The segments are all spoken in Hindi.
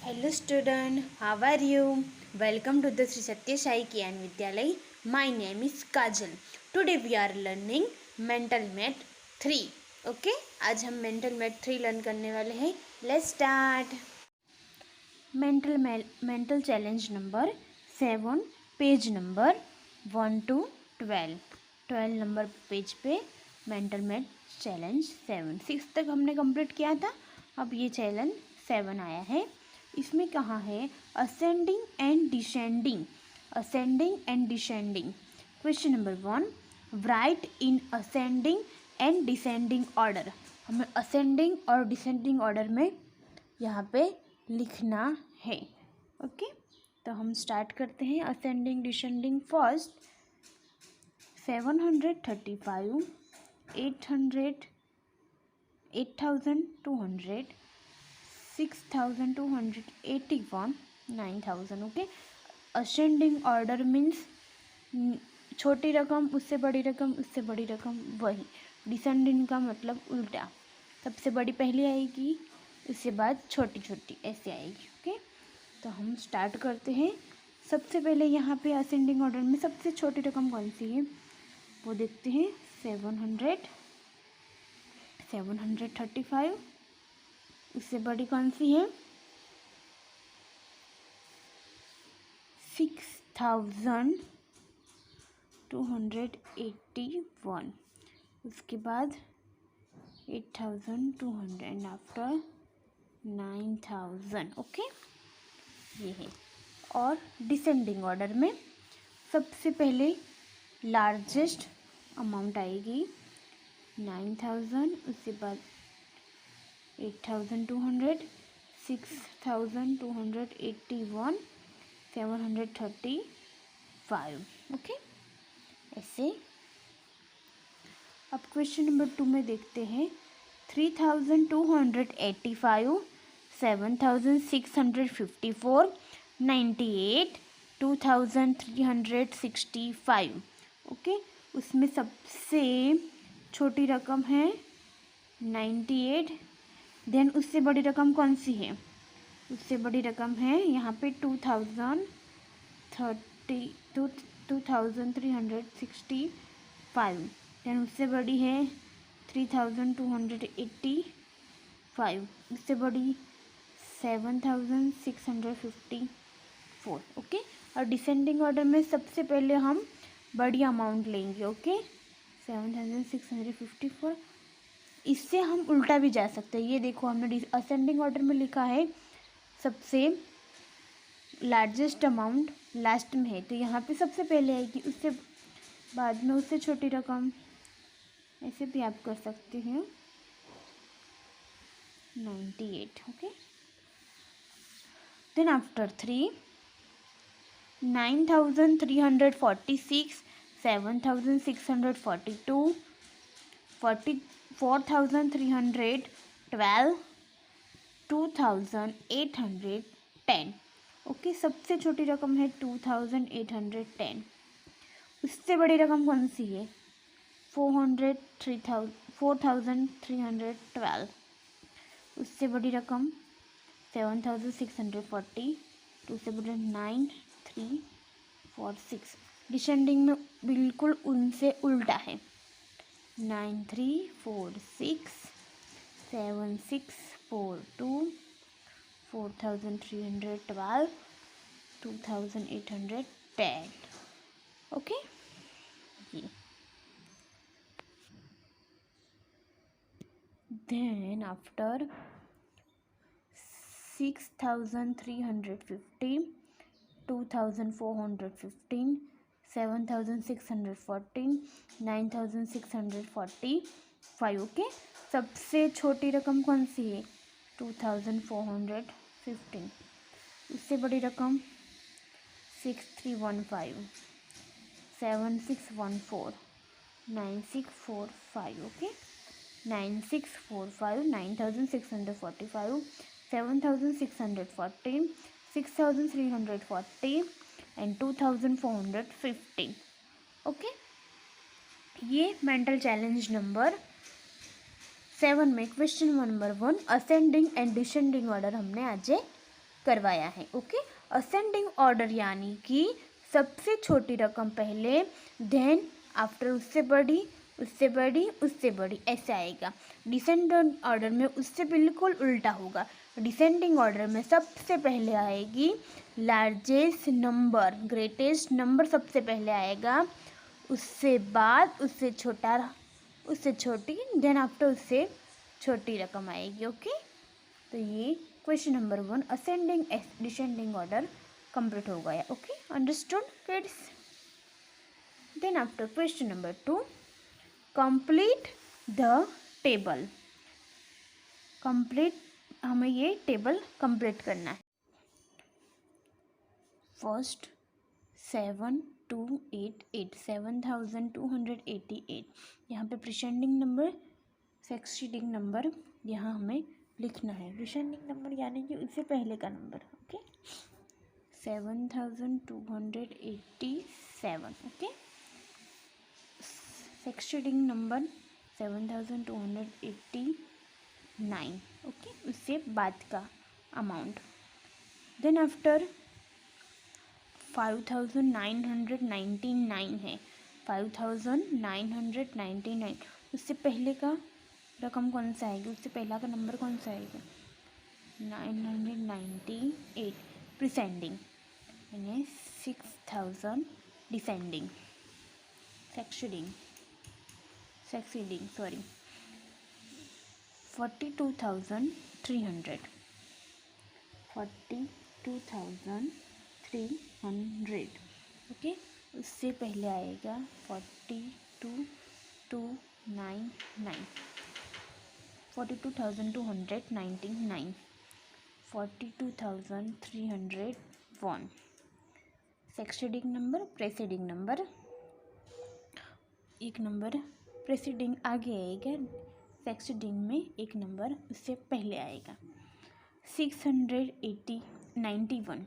Hello student, how are you? Welcome to the Sri Satya Sai Kian Vidyalay. My name is Kajal. Today we are learning Mental Math 3. Okay? आज हम Mental Math 3 लर्न करने वाले हैं. Let's start. Mental challenge number 7, page number 1 to 12. 12 number page पे Mental Math चैलेंज 7. 6 तक हमने कंप्लीट किया था. अब ये चैलेंज 7 आया है. इसमें कहाँ है ascending and descending. Ascending and descending. Question number 1, right in ascending and descending order. हमें असेंडिंग और डिसेंडिंग ऑर्डर में यहाँ पे लिखना है. ओके, तो हम स्टार्ट करते हैं. Ascending descending. First 735, 800, 8200, 6281, 9000. Okay, ascending order means छोटी रकम उससे बड़ी रकम उससे बड़ी रकम, वही. डिसेंडिंग का मतलब उल्टा, सबसे बड़ी पहले आएगी उसके बाद छोटी छोटी ऐसे आएगी. ओके, तो हम स्टार्ट करते हैं. सबसे पहले यहाँ पे असेंडिंग ऑर्डर में सबसे छोटी रकम कौन सी है वो देखते हैं. 700, 735. उससे बड़ी कौन सी है 6281. उसके बाद 8200 एंड आफ्टर 9000. ओके, ये है. और डिसेंडिंग ऑर्डर में सबसे पहले लार्जेस्ट अमाउंट आएगी 9000. उसके बाद 8200, 6281, 735. ओके, ऐसे. अब क्वेश्चन नंबर 2 में देखते हैं. 3285, 7654, 98, 2365. ओके, उसमें सबसे छोटी रकम है 98. देन उससे बड़ी रकम कौन सी है. उससे बड़ी रकम है यहाँ पे 2365. देन उससे बड़ी है 3285. उससे बड़ी 7654. ओके, और डिसेंडिंग ऑर्डर में सबसे पहले हम बड़ी अमाउंट लेंगे. ओके, 7654. इससे हम उल्टा भी जा सकते हैं. ये देखो, हमने असेंडिंग ऑर्डर में लिखा है सबसे लार्जेस्ट अमाउंट लास्ट में है, तो यहाँ पे सबसे पहले आएगी, उससे बाद में उससे छोटी रकम. ऐसे भी आप कर सकते हैं 98. Okay, then after 3, 9346, 7642, 4312, 2810. ओके, सबसे छोटी रकम है 2810. उससे बड़ी रकम कौन सी है 4312. उससे बड़ी रकम 7640. उससे बड़ी 9346. डिसेंडिंग में बिल्कुल उनसे उल्टा है 9346, 7642, 4312, 2810. ओके, ये. Then after 6350, 2415, 7614, 9645. ओके, सबसे छोटी रकम कौन सी है 2415. उससे बड़ी रकम 6315, 7614, 9645. Okay, 9645, 9645, 7614, 6340 and 2415. ओके, ये मेंटल चैलेंज नंबर 7 में question number 1 ascending and descending order हमने आज करवाया है। ओके, असेंडिंग ऑर्डर यानी कि सबसे छोटी रकम पहले, देन आफ्टर उससे बड़ी, उससे बड़ी, उससे बड़ी, ऐसे आएगा। डिसेंडिंग ऑर्डर में उससे बिल्कुल उल्टा होगा। डिसेंडिंग ऑर्डर में सबसे पहले आएगी लार्जेस्ट नंबर, ग्रेटेस्ट नंबर सबसे पहले आएगा, उससे बाद उससे छोटा, उससे छोटी, देन आफ्टर उससे छोटी रकम आएगी। ओके, तो ये question number 1 ascending descending order complete हो गया। Okay, understood kids. Then after question number 2 complete the table. Complete, हमें ये टेबल कंप्लीट करना है। फर्स्ट 7288, 7288, यहाँ पे प्रिसेंडिंग नंबर, सक्सीडिंग नंबर यहाँ हमें लिखना है। प्रिसेंडिंग नंबर यानी कि उससे पहले का number. Okay, 7287। Okay, succeeding number 7289। Okay, उससे बाद का अमाउंट। देन आफ्टर 5999 है, 5999, उससे पहले का रकम कौन सा आएगा, उससे पहला का नंबर कौन सा आएगा, 998 प्रिसेंडिंग, यानी 6000 डिसेंडिंग, सक्सीडिंग सॉरी 42300, 42300। ओके, उससे पहले आएगा 42299, 42299, 42301। सक्सीडिंग नंबर, प्रेसीडिंग नंबर, एक नंबर प्रेसीडिंग आगे आएगा, सक्सीडिंग में एक नंबर उससे पहले आएगा। 691,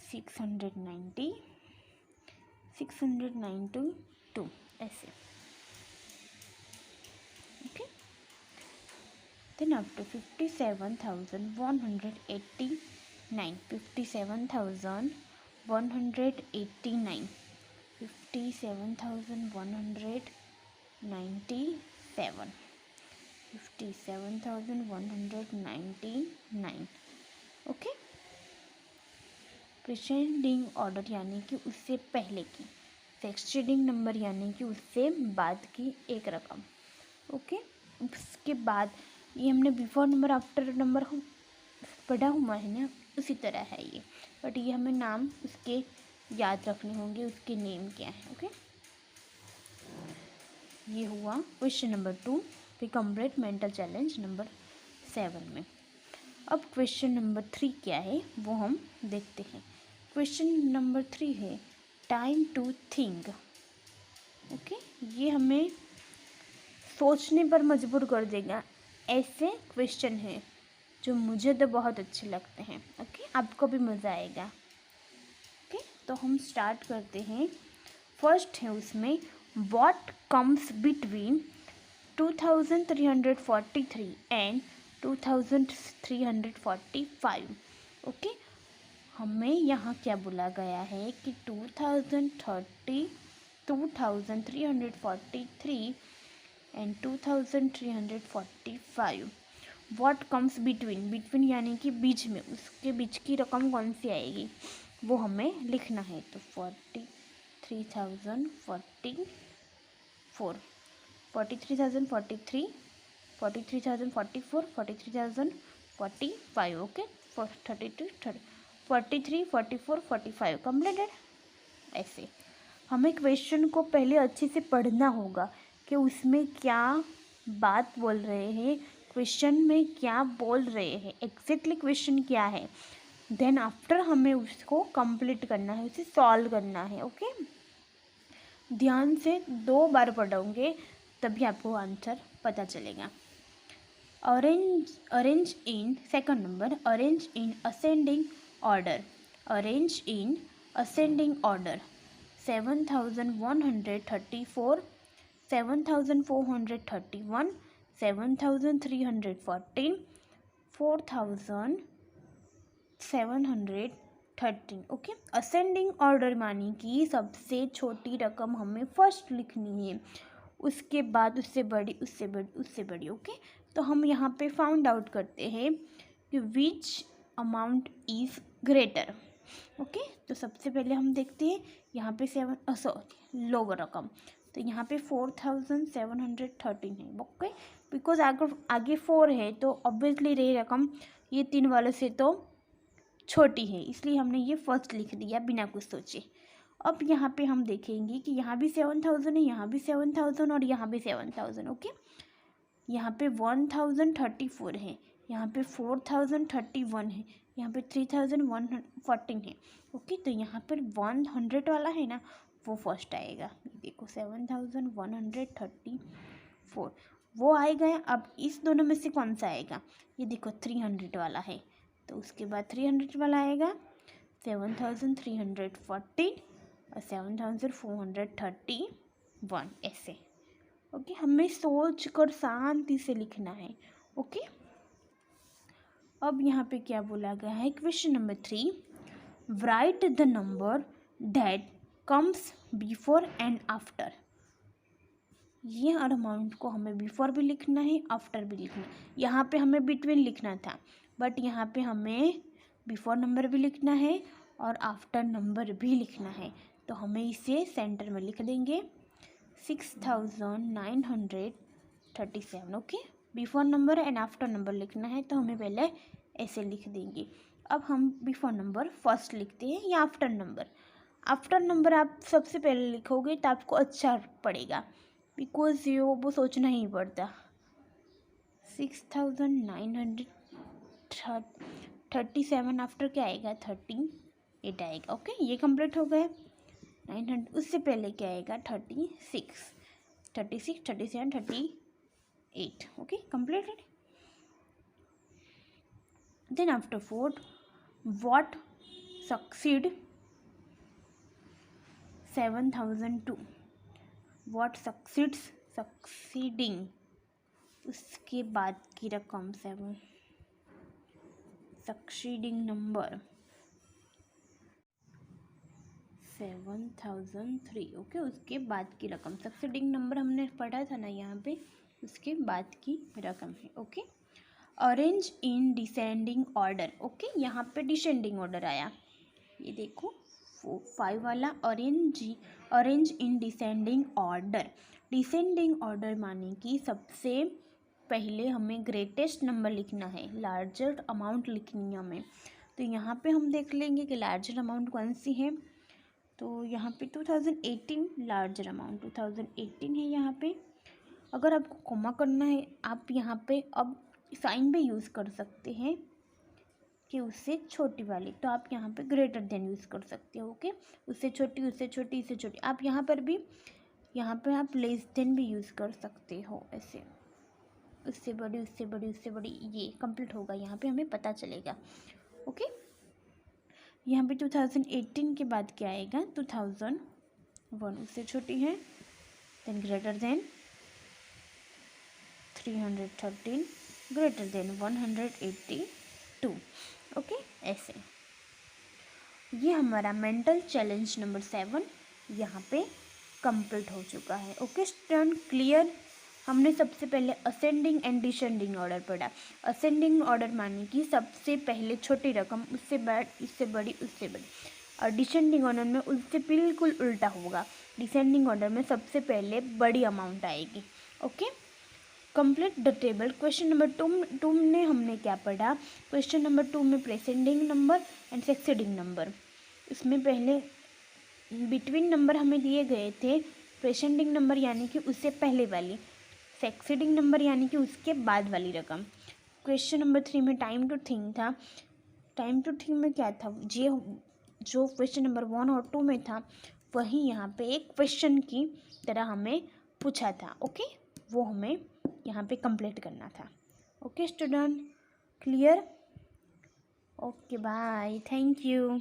692 ऐसे। Okay, then after 57,189, 57,189, 57,197, 57,199। Okay, preceding order यानी कि उससे पहले की, सक्सीडिंग नंबर यानी कि उससे बाद की एक रकम। ओके, उसके बाद ये हमने बिफोर नंबर आफ्टर नंबर पढ़ा हुआ है ना, उसी तरह है ये, बट ये हमें नाम उसके याद रखने होंगे, उसके नेम क्या है। ओके, ये हुआ क्वेश्चन नंबर 2 पे कंप्लीट मेंटल चैलेंज नंबर 7 में। अब क्वेश्चन नंबर 3 क्या है वो हम देखते हैं। क्वेश्चन नंबर 3 है टाइम टू थिंक। ओके, ये हमें सोचने पर मजबूर कर देगा, ऐसे क्वेश्चन है जो मुझे तो बहुत अच्छे लगते हैं। ओके, आपको भी मज़ा आएगा। ओके, तो हम स्टार्ट करते हैं। फर्स्ट है उसमें what comes between 2343 and 2345। Okay, हमें यहाँ क्या बोला गया है कि 2343 and 2345। What comes between, between यानी कि बीच में, उसके बीच की रकम कौन सी आएगी वो हमें लिखना है। तो 43,044, 43,043, 43,044, 43,045। Okay, 32, 43, 44, 45 completed. ऐसे हमें क्वेश्चन को पहले अच्छे से पढ़ना होगा कि उसमें क्या बात बोल रहे हैं, क्वेश्चन में क्या बोल रहे हैं, एग्जैक्टली क्वेश्चन क्या है। देन आफ्टर हमें उसको कंप्लीट करना है, उसे सॉल्व करना है। ओके, ध्यान से 2 बार पढ़ोगे तभी आपको आंसर पता चलेगा। Arrange in second number, arrange in ascending order, arrange in ascending order 7,134, 7,431, 7,314, 4,000, 713। Okay, ascending order मानी कि सबसे छोटी रकम हमें फर्स्ट लिखनी है, उसके बाद उससे बड़ी, उससे बड़ी, उससे बड़ी। ओके, तो हम यहाँ पे फाउंड आउट करते हैं कि विच अमाउंट इज़ ग्रेटर। ओके, तो सबसे पहले हम देखते हैं यहाँ पे लोअर रकम, तो यहाँ पे 4713 है। ओके, बिकॉज आगे 4 है तो ऑब्वियसली ये रकम ये 3 वालों से तो छोटी है, इसलिए हमने ये फर्स्ट लिख दिया बिना कुछ सोचे। अब यहाँ पे हम देखेंगे कि यहाँ भी 7000 है, यहाँ भी 7000 और यहाँ भी 7000। ओके, यहाँ पे 1034 है, यहाँ पे 4031 है, यहाँ पे 3114 है। ओके, तो यहाँ पर 100 वाला है ना, वो फर्स्ट आएगा। देखो 7134 वो आएगा। अब इस दोनों में से कौन सा आएगा, ये देखो 300 वाला है, तो उसके बाद 300 वाला आएगा, 7314 और 7431 ऐसे। ओके, हमें सोच कर शांति से लिखना है। ओके, अब यहाँ पे क्या बोला गया है, question number 3, right the number that comes before and after. ये हर अमाउंट को हमें बिफोर भी लिखना है, आफ्टर भी लिखना है। यहाँ पे हमें बिटवीन लिखना था, बट यहाँ पे हमें बिफोर नंबर भी लिखना है और आफ्टर नंबर भी लिखना है, तो हमें इसे सेंटर में लिख देंगे 6937। Okay, before number and after number लिखना है, तो हमें पहले ऐसे लिख देंगे। अब हम बिफोर नंबर फर्स्ट लिखते हैं या आफ्टर नंबर। आफ्टर नंबर आप सबसे पहले लिखोगे तो आपको अच्छा पड़ेगा, बिकॉज वो सोचना ही पड़ता। 6937 आफ्टर क्या आएगा, 38 आएगा। ओके, ये कंप्लीट हो गया। 900 उससे पहले क्या आएगा, 36, 37, 38। Okay, completed. Then after 4 what succeed 7002, what succeeding उसके बाद की रकम 7, succeeding नंबर 7003। ओके, उसके बाद की रकम, सक्सीडिंग नंबर हमने पढ़ा था ना यहाँ पे, उसके बाद की रकम है। Okay, arrange in descending order. Okay, यहाँ पे डिसेंडिंग ऑर्डर आया, ये देखो 5 वाला, arrange in descending order. Descending order माने कि सबसे पहले हमें ग्रेटेस्ट नंबर लिखना है, लार्जर अमाउंट लिखनी है हमें। तो यहाँ पे हम देख लेंगे कि लार्जर अमाउंट कौन सी है, तो यहाँ पे 2018 लार्जर अमाउंट 2018 है। यहाँ पे अगर आपको कॉमा करना है, आप यहाँ पे अब साइन भी यूज़ कर सकते हैं कि उससे छोटी वाली, तो आप यहाँ पे ग्रेटर देन यूज़ कर सकते हो। ओके, उससे छोटी, उससे छोटी, इससे छोटी। आप यहाँ पर भी, यहाँ पे आप लेस देन भी यूज़ कर सकते हो, ऐसे उससे बड़ी, उससे बड़ी, उससे बड़ी, ये कंप्लीट होगा, यहाँ पे हमें पता चलेगा। ओके, यहाँ पे 2018 के बाद क्या आएगा, 2001 उससे छोटी है, then greater than 313, greater than 182। Okay, ऐसे ये हमारा मेंटल चैलेंज नंबर 7 यहाँ पे कंप्लीट हो चुका है। Okay student, clear. हमने सबसे पहले असेंडिंग एंड डिसेंडिंग ऑर्डर पढ़ा। असेंडिंग ऑर्डर माने कि सबसे पहले छोटी रकम, उससे बाद, इससे बड़ी, उससे बड़ी। और डिसेंडिंग ऑर्डर में उससे बिल्कुल उल्टा होगा। डिसेंडिंग ऑर्डर में सबसे पहले बड़ी अमाउंट आएगी। Okay, complete the table. Question number 2 में हमने क्या पढ़ा, क्वेश्चन नंबर 2 में प्रेसेंडिंग नंबर एंड सक्सीडिंग नंबर। इसमें पहले बिटवीन नंबर हमें दिए गए थे, प्रेसेंडिंग नंबर यानी कि उससे पहले वाली, सक्सीडिंग नंबर यानी कि उसके बाद वाली रकम। क्वेश्चन नंबर 3 में टाइम टू थिंक था। टाइम टू थिंक में क्या था, जो क्वेश्चन नंबर 1 और 2 में था वही यहाँ पे एक क्वेश्चन की तरह हमें पूछा था। ओके, वो हमें यहाँ पे कंप्लीट करना था। Okay student, clear. Okay bye, thank you.